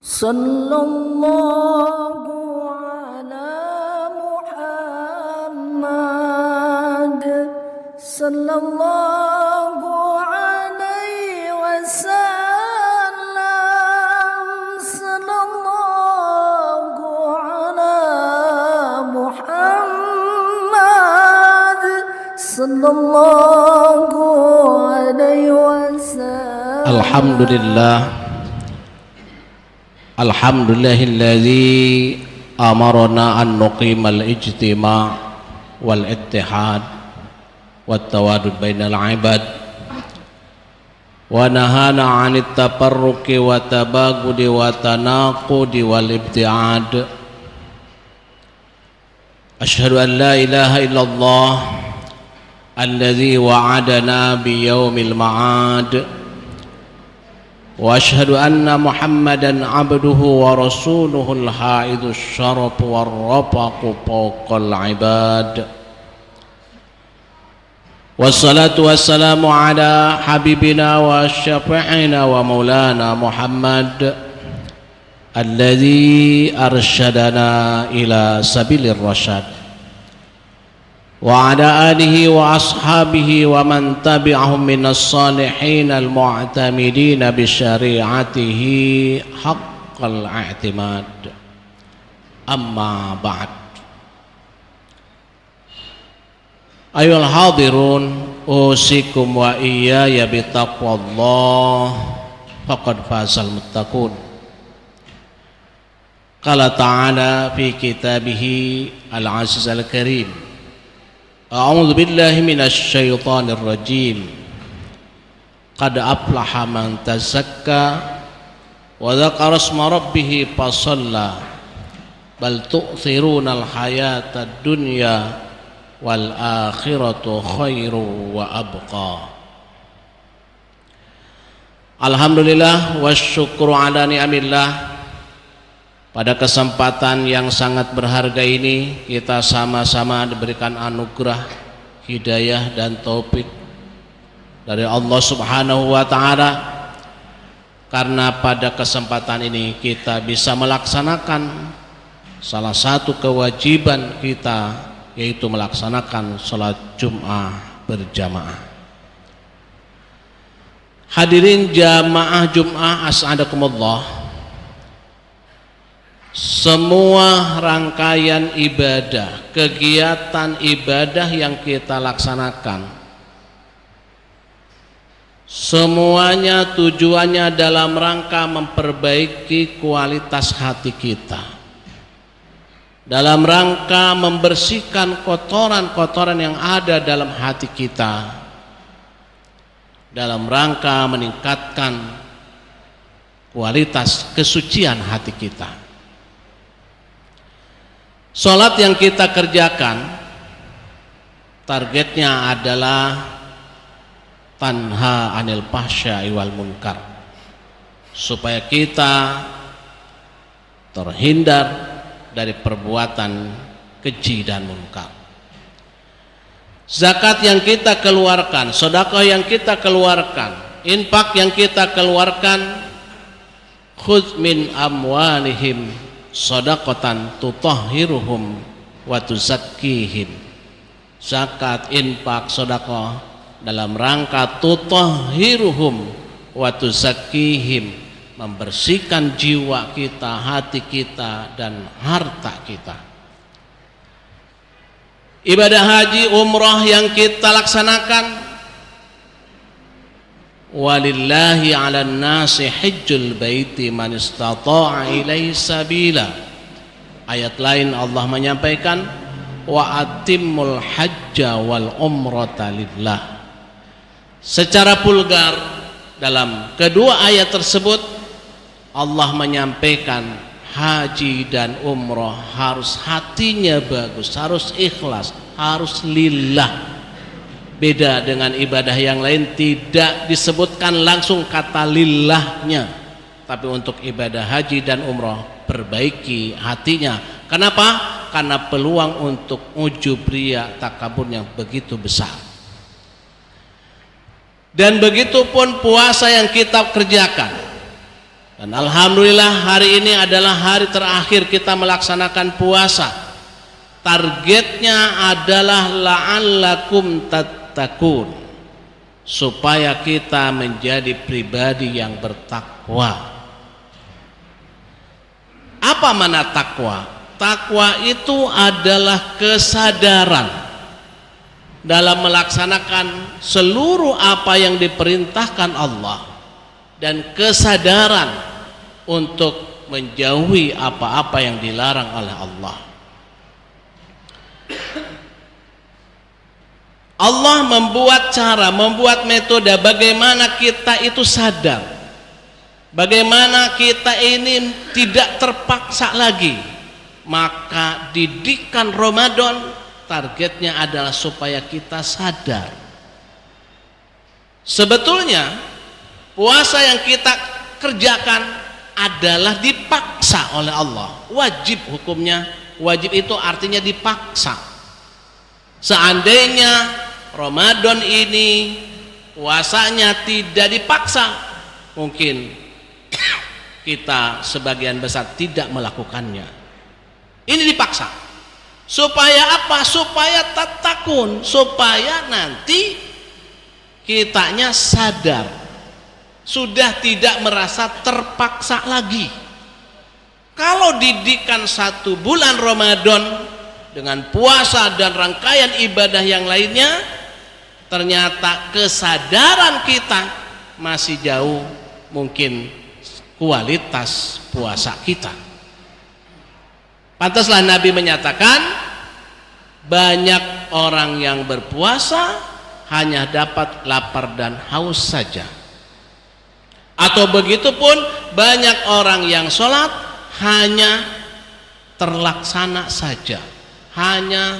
Sallallahu ala Muhammad sallallahu alaihi wasallam sallallahu ala Muhammad sallallahu alaihi wasallam. Alhamdulillahilladzi amarna an nuqimal ijtima' wal ittihad wat tawadud bainal ibad wa nahana 'anit tafarruqi wa tabagudi wa tanaqudi wal ibti'ad. Asyhadu an la ilaha illallah alladzi wa'adana bi yaumil ma'ad wa ashhadu anna Muhammadan abduhu wa rasuluhul haidus syaraf war rafaqu fawqal ibad. Wassalatu wassalamu ala habibina wa syafi'ina wa maulana Muhammad alladzi arsyadana ila sabilir rasyad wa ala alihi wa ashabihi wa man tabi'ahum minas salihin al-mu'tamidin bi syari'atihi haqqal i'timad. Amma ba'd. Ayyuhal hadirun, usikum wa iyaya bi taqwallah faqad fazal muttaqun. Qala ta'ala fi kitabihi al-aziz al-karim, A'udzu billahi minasy syaithanir rajim. Qad aflaha man tazakka wa dzakara isma rabbih fasalla bal tu'thirunal hayatad dunya wal akhiratu khairu wa abqa. Alhamdulillah wasyukru ala ni'amillah. Pada kesempatan yang sangat berharga ini kita sama-sama diberikan anugerah, hidayah dan taufik dari Allah Subhanahu wa taala, karena pada kesempatan ini kita bisa melaksanakan salah satu kewajiban kita, yaitu melaksanakan salat Jum'ah berjamaah. Hadirin jamaah Jum'ah as'adakumullah. Semua rangkaian ibadah, kegiatan ibadah yang kita laksanakan, semuanya tujuannya dalam rangka memperbaiki kualitas hati kita, dalam rangka membersihkan kotoran-kotoran yang ada dalam hati kita, dalam rangka meningkatkan kualitas kesucian hati kita. Salat yang kita kerjakan targetnya adalah tanha anil fahsya'i wal munkar, supaya kita terhindar dari perbuatan keji dan munkar. Zakat yang kita keluarkan, sedekah yang kita keluarkan, infak yang kita keluarkan, khudz min amwalihim shadaqatan tutahhiruhum wa tuzakkihim. Zakat, infak, sedekah dalam rangka tutahhiruhum wa tuzakkihim, membersihkan jiwa kita, hati kita dan harta kita. Ibadah haji, umrah yang kita laksanakan, walillahi 'alan nasi hajjul baiti man istata'a ilaihi sabila. Ayat lain Allah menyampaikan wa atimmul hajja wal umrata lillah. Secara vulgar dalam kedua ayat tersebut Allah menyampaikan haji dan umrah harus hatinya bagus, harus ikhlas, harus lillah. Beda dengan ibadah yang lain, tidak disebutkan langsung kata lillahnya, tapi untuk ibadah haji dan umrah perbaiki hatinya. Kenapa? Karena peluang untuk ujub riya takabur yang begitu besar. Dan begitu pun puasa yang kita kerjakan, Dan alhamdulillah hari ini adalah hari terakhir kita melaksanakan puasa. Targetnya adalah la'allakum tattaqun, supaya kita menjadi pribadi yang bertakwa. Apa makna takwa? Takwa itu adalah kesadaran dalam melaksanakan seluruh apa yang diperintahkan Allah dan kesadaran untuk menjauhi apa-apa yang dilarang oleh Allah. Allah membuat cara, membuat metode bagaimana kita itu sadar, bagaimana kita ini tidak terpaksa lagi. Maka didikan Ramadan targetnya adalah supaya kita sadar. Sebetulnya puasa yang kita kerjakan adalah dipaksa oleh Allah. Wajib hukumnya, wajib itu artinya dipaksa. Seandainya Ramadan ini puasanya tidak dipaksa, mungkin kita sebagian besar tidak melakukannya. Ini dipaksa. Supaya apa? Supaya tattaqun, supaya nanti kitanya sadar, sudah tidak merasa terpaksa lagi. Kalau didikan 1 bulan Ramadan dengan puasa dan rangkaian ibadah yang lainnya, ternyata kesadaran kita masih jauh mungkin kualitas puasa kita. Pantaslah Nabi menyatakan, banyak orang yang berpuasa hanya dapat lapar dan haus saja. Atau begitu pun banyak orang yang sholat hanya terlaksana saja, hanya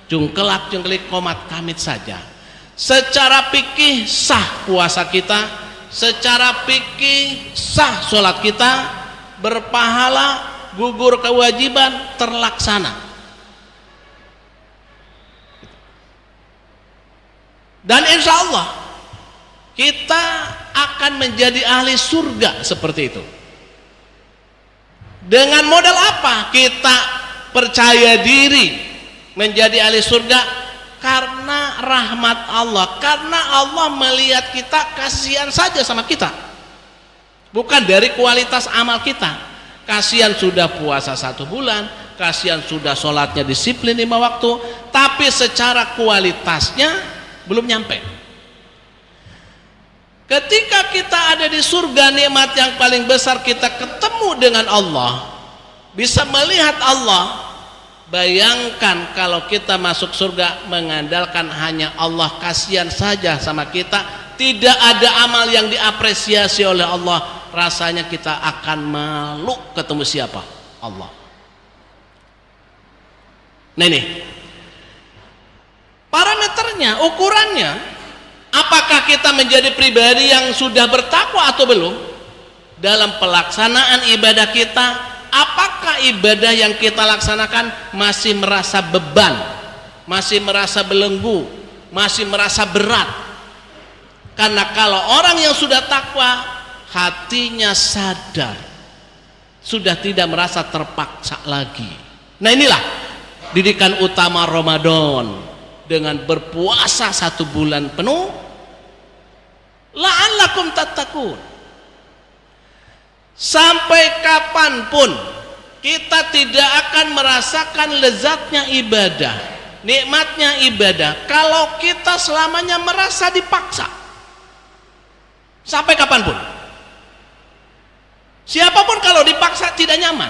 jungkelak-jungkelik komat kamit saja. Secara fikih sah puasa kita, secara fikih sah sholat kita, berpahala, gugur kewajiban, terlaksana. Dan insya Allah kita akan menjadi ahli surga seperti itu. Dengan modal apa kita percaya diri menjadi ahli surga? Karena rahmat Allah, karena Allah melihat kita, kasihan saja sama kita, bukan dari kualitas amal kita. Kasihan sudah puasa 1 bulan, kasihan sudah sholatnya disiplin 5 waktu, tapi secara kualitasnya belum nyampe. Ketika kita ada di surga, nikmat yang paling besar kita ketemu dengan Allah, bisa melihat Allah. Bayangkan kalau kita masuk surga mengandalkan hanya Allah, kasihan saja sama kita, tidak ada amal yang diapresiasi oleh Allah, rasanya kita akan malu ketemu siapa? Allah. Nah ini parameternya, ukurannya, apakah kita menjadi pribadi yang sudah bertakwa atau belum dalam pelaksanaan ibadah kita? Apakah ibadah yang kita laksanakan masih merasa beban, masih merasa belenggu, masih merasa berat? Karena kalau orang yang sudah takwa, hatinya sadar, sudah tidak merasa terpaksa lagi. Nah inilah didikan utama Ramadan, dengan berpuasa 1 bulan penuh, la'allakum tattaqun. Sampai kapanpun kita tidak akan merasakan lezatnya ibadah, nikmatnya ibadah, kalau kita selamanya merasa dipaksa. Sampai kapanpun, siapapun kalau dipaksa tidak nyaman.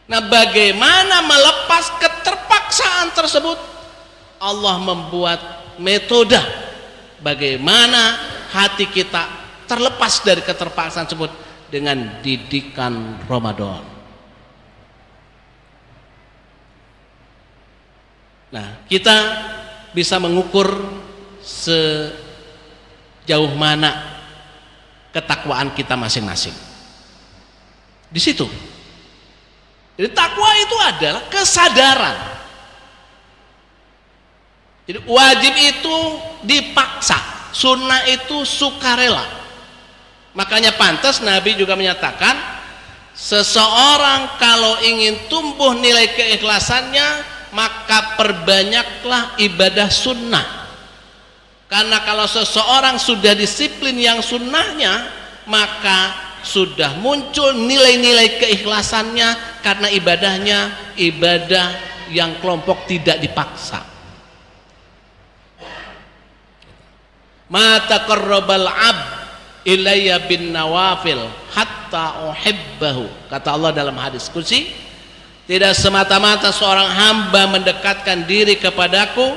Nah, bagaimana melepas keterpaksaan tersebut? Allah membuat metode bagaimana hati kita terlepas dari keterpaksaan tersebut dengan didikan Ramadan. Nah, kita bisa mengukur sejauh mana ketakwaan kita masing-masing. Di situ. Jadi takwa itu adalah kesadaran. Jadi wajib itu dipaksa, sunnah itu sukarela. Makanya pantas Nabi juga menyatakan, seseorang kalau ingin tumbuh nilai keikhlasannya, maka perbanyaklah ibadah sunnah. Karena kalau seseorang sudah disiplin yang sunnahnya, maka sudah muncul nilai-nilai keikhlasannya, karena ibadahnya ibadah yang kelompok tidak dipaksa. Ma taqarrabal 'abd ilayya bin nawafil hatta uhibbahu, kata Allah dalam hadis qudsi, tidak semata-mata seorang hamba mendekatkan diri kepadaku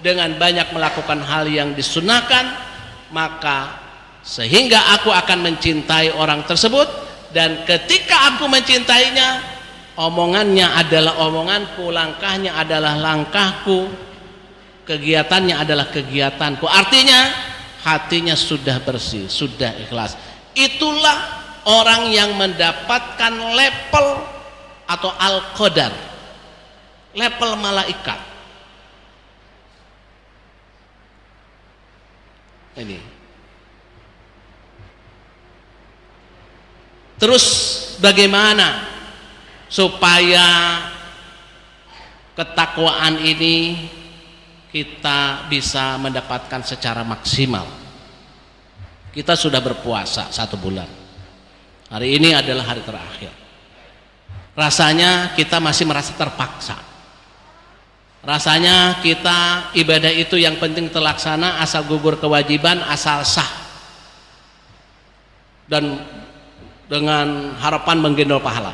dengan banyak melakukan hal yang disunahkan, maka sehingga aku akan mencintai orang tersebut, dan ketika aku mencintainya, omongannya adalah omonganku, langkahnya adalah langkahku, kegiatannya adalah kegiatanku. Artinya hatinya sudah bersih, sudah ikhlas. Itulah orang yang mendapatkan level atau al-qadar, level malaikat. Ini. Terus bagaimana supaya ketakwaan ini kita bisa mendapatkan secara maksimal? Kita sudah berpuasa 1 bulan. Hari ini adalah hari terakhir. Rasanya kita masih merasa terpaksa. Rasanya kita ibadah itu yang penting terlaksana, asal gugur kewajiban, asal sah, dan dengan harapan menggendol pahala.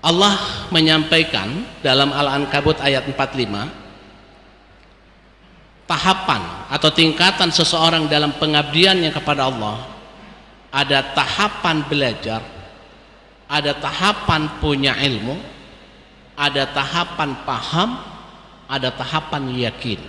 Allah menyampaikan dalam Al-Ankabut ayat 45, tahapan atau tingkatan seseorang dalam pengabdiannya kepada Allah. Ada tahapan belajar, ada tahapan punya ilmu, ada tahapan paham, ada tahapan yakin.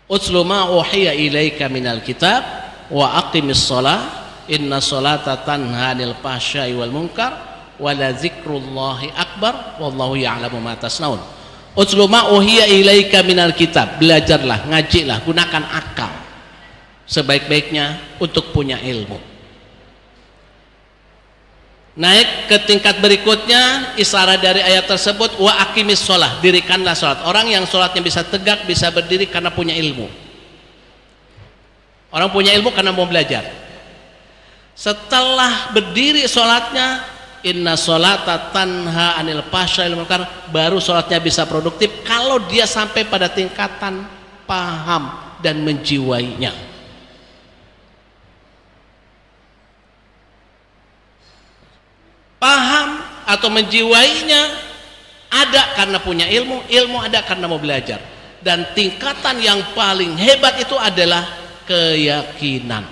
Utslu ma uhiya ilaika minal kitab wa aqimis shalah inna sholata tanha 'anil fahsya'i wal munkar wala zikrullahi akbar wallahu ya'lamu ma tasnaun. Utslu ma uhiya ilaika minal kitab, belajarlah, ngajilah, gunakan akal sebaik-baiknya untuk punya ilmu. Naik ke tingkat berikutnya, isyarat dari ayat tersebut, wa aqimis shalah, dirikanlah salat. Orang yang salatnya bisa tegak, bisa berdiri karena punya ilmu. Orang punya ilmu karena mau belajar. Setelah berdiri salatnya, inna sholata tanha 'anil fahsya'i wal munkar, baru sholatnya bisa produktif kalau dia sampai pada tingkatan paham dan menjiwainya. Paham atau menjiwainya ada karena punya ilmu, ilmu ada karena mau belajar, dan tingkatan yang paling hebat itu adalah keyakinan.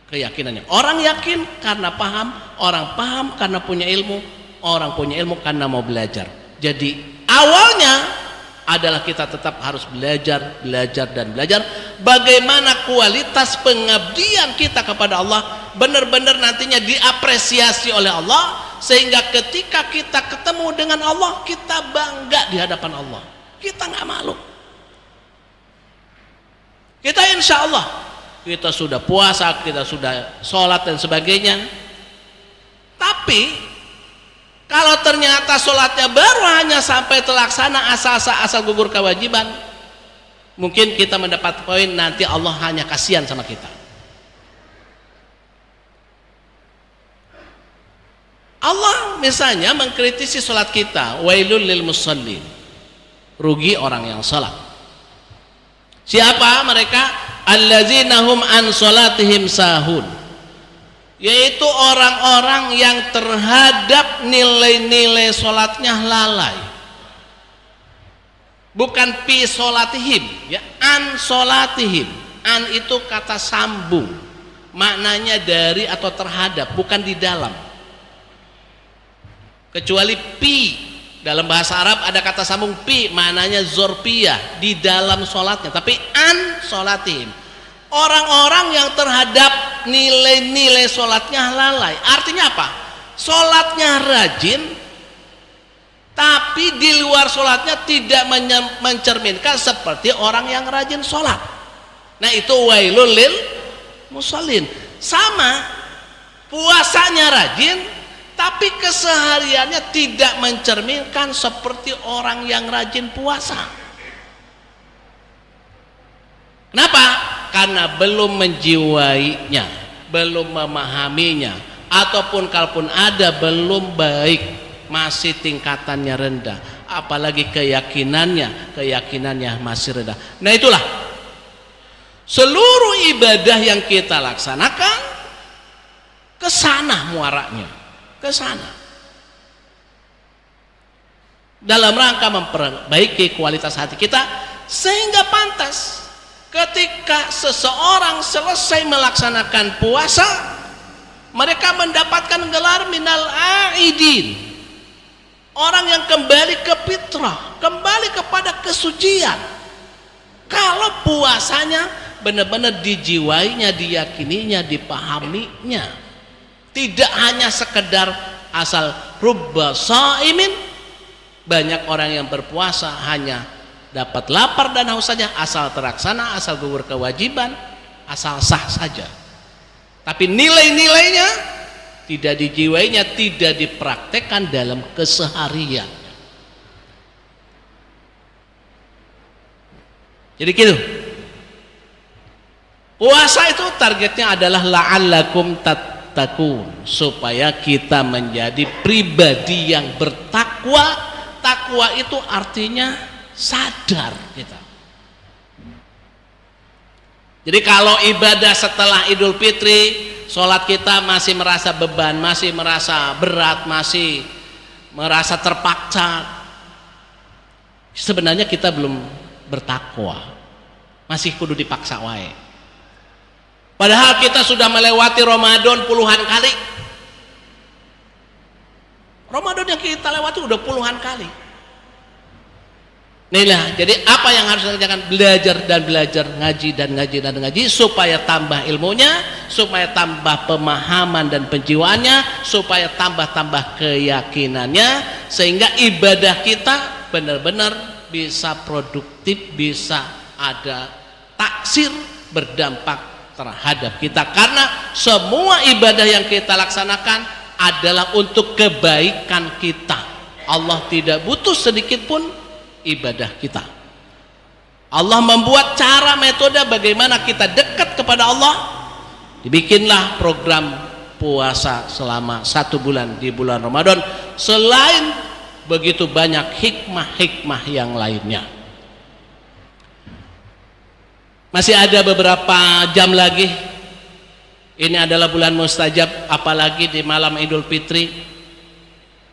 Keyakinannya, orang yakin karena paham, orang paham karena punya ilmu, orang punya ilmu karena mau belajar. Jadi awalnya adalah kita tetap harus belajar, belajar dan belajar. Bagaimana kualitas pengabdian kita kepada Allah benar-benar nantinya diapresiasi oleh Allah, sehingga ketika kita ketemu dengan Allah, kita bangga di hadapan Allah, kita nggak malu. Kita insya Allah, kita sudah puasa, kita sudah sholat dan sebagainya. Tapi kalau ternyata sholatnya baru hanya sampai terlaksana asal gugur kewajiban, mungkin kita mendapat poin nanti Allah hanya kasihan sama kita. Allah misalnya mengkritisi sholat kita, wailul lil musallin, rugi orang yang sholat. Siapa mereka? Allazina hum an sholatihim sahun, yaitu orang-orang yang terhadap nilai-nilai sholatnya lalai. Bukan fi sholatihim, ya, an sholatihim. An itu kata sambung, maknanya dari atau terhadap, bukan di dalam. Kecuali pi, dalam bahasa Arab ada kata sambung pi, maknanya zorpiyah, di dalam sholatnya. Tapi an sholatihim, orang-orang yang terhadap nilai-nilai sholatnya lalai. Artinya apa? Sholatnya rajin, tapi di luar sholatnya tidak mencerminkan seperti orang yang rajin sholat. Nah itu wailul lil musallin. Sama, puasanya rajin tapi kesehariannya tidak mencerminkan seperti orang yang rajin puasa. Kenapa? Karena belum menjiwainya, belum memahaminya, ataupun kalaupun ada belum baik, masih tingkatannya rendah, apalagi keyakinannya masih rendah. Nah itulah seluruh ibadah yang kita laksanakan kesana muaranya, kesana dalam rangka memperbaiki kualitas hati kita, sehingga pantas ketika seseorang selesai melaksanakan puasa, mereka mendapatkan gelar minal aidin, orang yang kembali ke fitrah, kembali kepada kesucian. Kalau puasanya benar-benar dijiwainya, diyakininya, dipahaminya, tidak hanya sekedar asal rubba shaimin. Banyak orang yang berpuasa hanya dapat lapar dan haus saja, asal terlaksana, asal gugur kewajiban, asal sah saja. Tapi nilai-nilainya tidak dijiwainya, tidak dipraktekkan dalam keseharian. Jadi gitu. Puasa itu targetnya adalah la'allakum tattaqun, supaya kita menjadi pribadi yang bertakwa. Takwa itu artinya sadar kita. Jadi kalau ibadah setelah Idul Fitri, sholat kita masih merasa beban, masih merasa berat, masih merasa terpaksa, sebenarnya kita belum bertakwa, masih kudu dipaksa wae. Padahal kita sudah melewati Ramadan puluhan kali. Ramadan yang kita lewati udah puluhan kali. Inilah, jadi apa yang harus kita kerjakan? Belajar dan belajar, ngaji dan ngaji dan ngaji, supaya tambah ilmunya, supaya tambah pemahaman dan penjiwaannya, supaya tambah keyakinannya, sehingga ibadah kita benar-benar bisa produktif, bisa ada taksir, berdampak terhadap kita. Karena semua ibadah yang kita laksanakan adalah untuk kebaikan kita. Allah tidak butuh sedikit pun ibadah kita. Allah membuat cara metode bagaimana kita dekat kepada Allah. Dibikinlah program puasa selama 1 bulan di bulan Ramadan. Selain begitu banyak hikmah-hikmah yang lainnya. Masih ada beberapa jam lagi. Ini adalah bulan mustajab, apalagi di malam Idul Fitri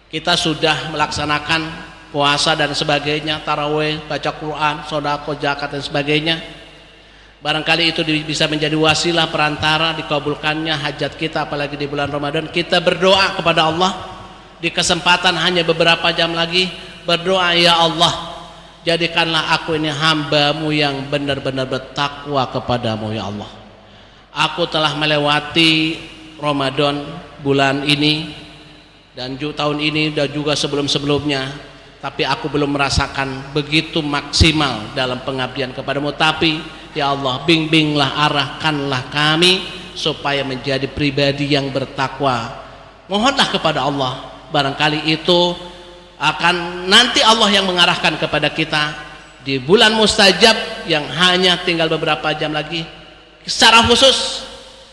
kita sudah melaksanakan puasa dan sebagainya, tarawih, baca Quran, sedekah, zakat dan sebagainya. Barangkali itu bisa menjadi wasilah perantara dikabulkannya hajat kita, apalagi di bulan Ramadan. Kita berdoa kepada Allah di kesempatan hanya beberapa jam lagi, berdoa, ya Allah, jadikanlah aku ini hamba-Mu yang benar-benar bertakwa kepadamu, ya Allah. Aku telah melewati Ramadan bulan ini dan tahun ini dan juga sebelum-sebelumnya, tapi aku belum merasakan begitu maksimal dalam pengabdian kepadamu. Tapi ya Allah, bimbinglah, arahkanlah kami supaya menjadi pribadi yang bertakwa. Mohonlah kepada Allah, barangkali itu akan nanti Allah yang mengarahkan kepada kita di bulan mustajab yang hanya tinggal beberapa jam lagi. Secara khusus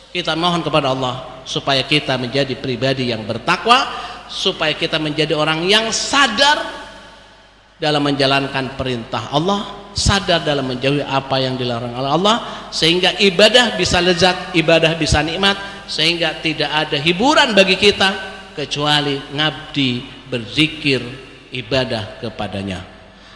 kita mohon kepada Allah supaya kita menjadi pribadi yang bertakwa, supaya kita menjadi orang yang sadar dalam menjalankan perintah Allah, sadar dalam menjauhi apa yang dilarang oleh Allah, sehingga ibadah bisa lezat, ibadah bisa nikmat, sehingga tidak ada hiburan bagi kita kecuali ngabdi, berzikir, ibadah kepadanya.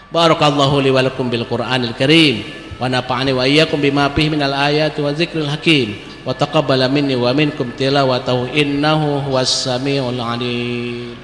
Barakallahu li wa lakum bil Qur'anil Karim wa nafa'ani wa iyyakum bima fihi minal ayati wa dzikril hakim wa taqabbala minni wa minkum tilawatahu innahu huwas samiul alim.